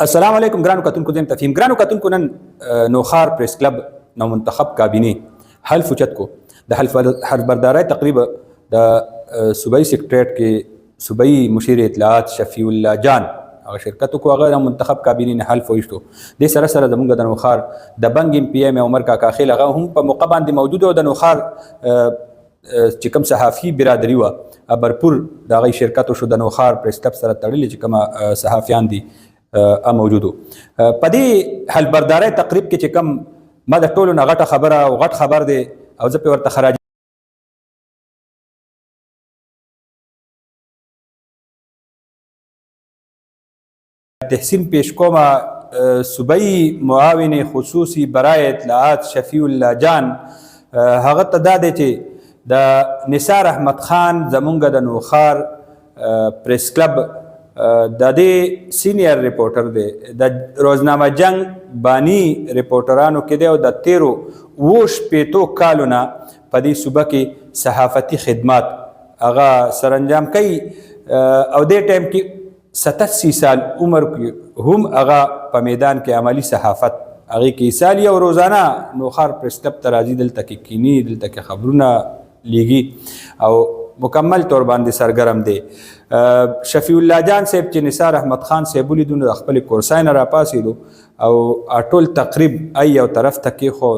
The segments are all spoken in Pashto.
السلام علیکم ګرانو کتونکو زم تفهیم ګرانو کتونکو نن نوخار پریس کلب نو منتخب کابینه حلف اوچت کو د حلف بردارای تقریبا د صوبایي سیکریټریټ کې صوبایي مشیر اطلاعات شفیع الله جان هغه شرکت کو هغه منتخب کابینه نه حلف وشتو د سره سره زمونږ د نوخار د بنګ ام پی ام عمر کاکا خیل هغه هم په موقع باندې موجود او د نوخار چې کوم صحافي برادری و برپور د هغه شرکت شو د نوخار پریس کلب سره تړلې چې کوم صحافیان دي موجودو په دې حل بردارۍ تقریب کې چې کوم ما د ټولو نه غټه خبره او غټ خبر دی او زه پې ورته خراج تحسین پیش کومه صوبایي معاون خصوصي برای اطلاعات شفیع الله جان هغه ته دا دی چې د نثار احمد خان زمونږ د نوخار پریس کلب د دې سینیر ریپورټر دی د روزنامه جنگ بانی ریپورټرانو کې دی او د 13 کالو نه په دې صوبه کې صحافتي خدمات هغه سرانجام کوي او دې ټایم کې 87 سال عمر کې هم هغه په میدان کې عملی صحافت هغې کې سالي او روزانه نوخار پریس کلب ته راځي دلته کې کینی دلته کې خبرونه لیږي او مکمل طور باندې سرګرم دی شفیع الله جان صاحب چې نثار احمد خان صاحب ولیدو نو د خپلې کورسۍ نه راپاڅېدو او ټول تقریب یو طرف ته کېښو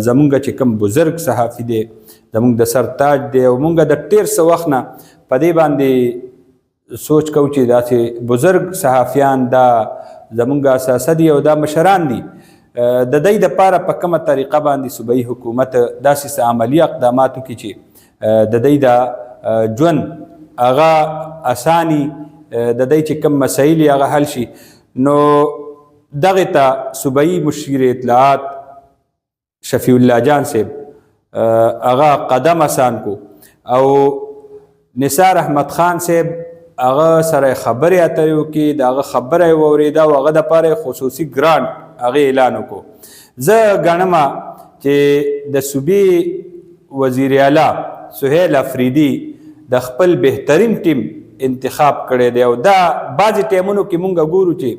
زمونږ چې کوم بزرګ صحافي دی زمونږ د سر تاج دی او مونږ د ډېر څه وخت نه په دې باندې سوچ کوو چې داسې بزرګ صحافیان دا زمونږ اساسه دي او دا مشران دي د دوی دپاره په کومه طریقه باندې صوبایي حکومت داسې څه عملي اقداماتو کې چې د دوی د ژوند هغه اساني د دوی چې کوم مسایل هغه حل شي نو دغې ته صوبایي مشیر اطلاعات شفیع الله جان صاحب هغه قدم اسان کو او نثار احمد خان صاحب هغه سره خبرې اترې وکړي د هغه خبره یې واورېده او هغه دپاره خصوصي ګرانټ هغې اعلان وکړو زه ګڼمه چې د صوبې وزیر اعلی سهیل افریدي د خپل بهترین ټیم انتخاب کړی دی او دا بعضې ټایمونو کې مونږ ګورو چې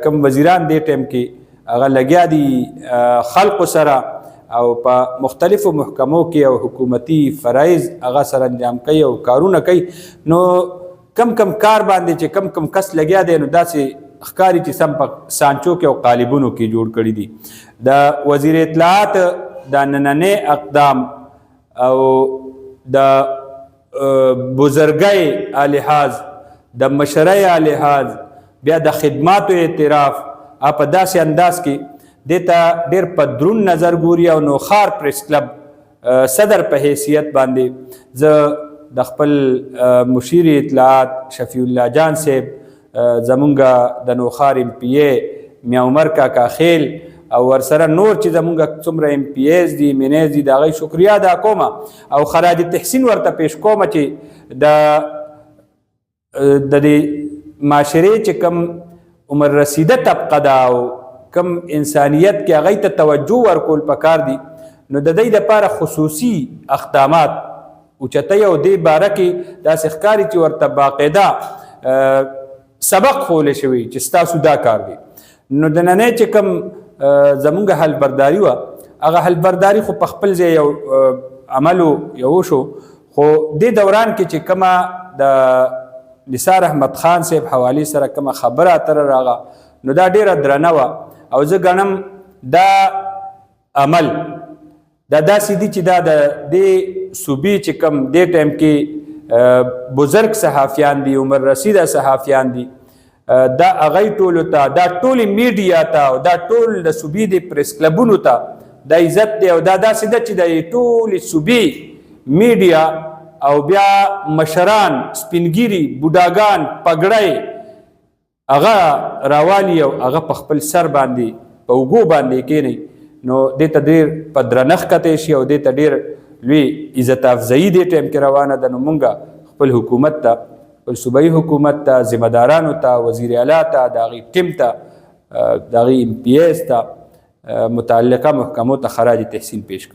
کوم وزیران دې ټایم کې هغه لګیا دي خلقو سره او په مختلفو محکمو کې او حکومتي فرایض هغه سره انجام کوي او کارونه کوي نو کم کار باندې چې کم کس لګیا دی نو داسې ښکاري چې سم په سانچو کې او قالبونو کې جوړ کړي دي د وزیر اطلاعات د نننۍ اقدام او د بزرګۍ لحاظ د مشرۍ لحاظ بیا د خدماتو اعتراف په داسې انداز کې دې ته ډېر په دروند نظر ګوري او نوخار پریس کلب صدر په حیثیت باندې زه د خپل مشیر اطلاعات شفیع الله جان صاحب زمونږ د نوخار ام پی ای میا عمر کاکا خیل او ورسره نور چې زمونږ څومره ام پی ایز دي مینیز دي د هغوی شکریا ادا کومه او خراج تحسین ورته پیش کومه چې د دې معاشرې چې کوم عمر رسیده طبقه ده او کم انسانیت کې هغوی ته توجه ورکول پکار دي نو د دوی دپاره خصوصي اقدامات اوچتوي او دې باره کې داسې ښکاري چې ورته باقاعده سبق ښوولی شوي چې ستاسو دا کار دی نو د ننۍ چې کوم زمونږ حل برداري وه هغه حل برداري خو په خپل ځای یو عملو یو شو خو دې دوران کې چې کومه د نثار احمد خان صاحب حوالې سره کومه خبره اتره راغه نو دا ډېره درنه وه او زه ګڼم دا عمل دا داسې دي چې دا د دې صوبې چې کوم دې ټایم کې بزرګ صحافیان دي عمر رسیده صحافیان دي دا هغوی ټولو ته دا ټولې میډیا ته او دا ټول د صوبې د پریس کلبونو ته دا عزت دی او دا داسې ده چې د ټولې صوبې میډیا او بیا مشران سپینګیري بوډاګان پګړی هغه راوالي او هغه په خپل سر باندې په اوږو باندې کینی نو دې ته ډېر په درنښت کتی شي او دې ته ډېر لوی عزت افزایي دې ټایم کې روانه ده نو مونږ خپل حکومت ته خپل صوبایي حکومت ته ذمهدارانو ته وزیر اعلی ته د هغې ټیم ته د هغې ام پی ایز ته متعلقه محکمو ته خراج تحسین پیش کوو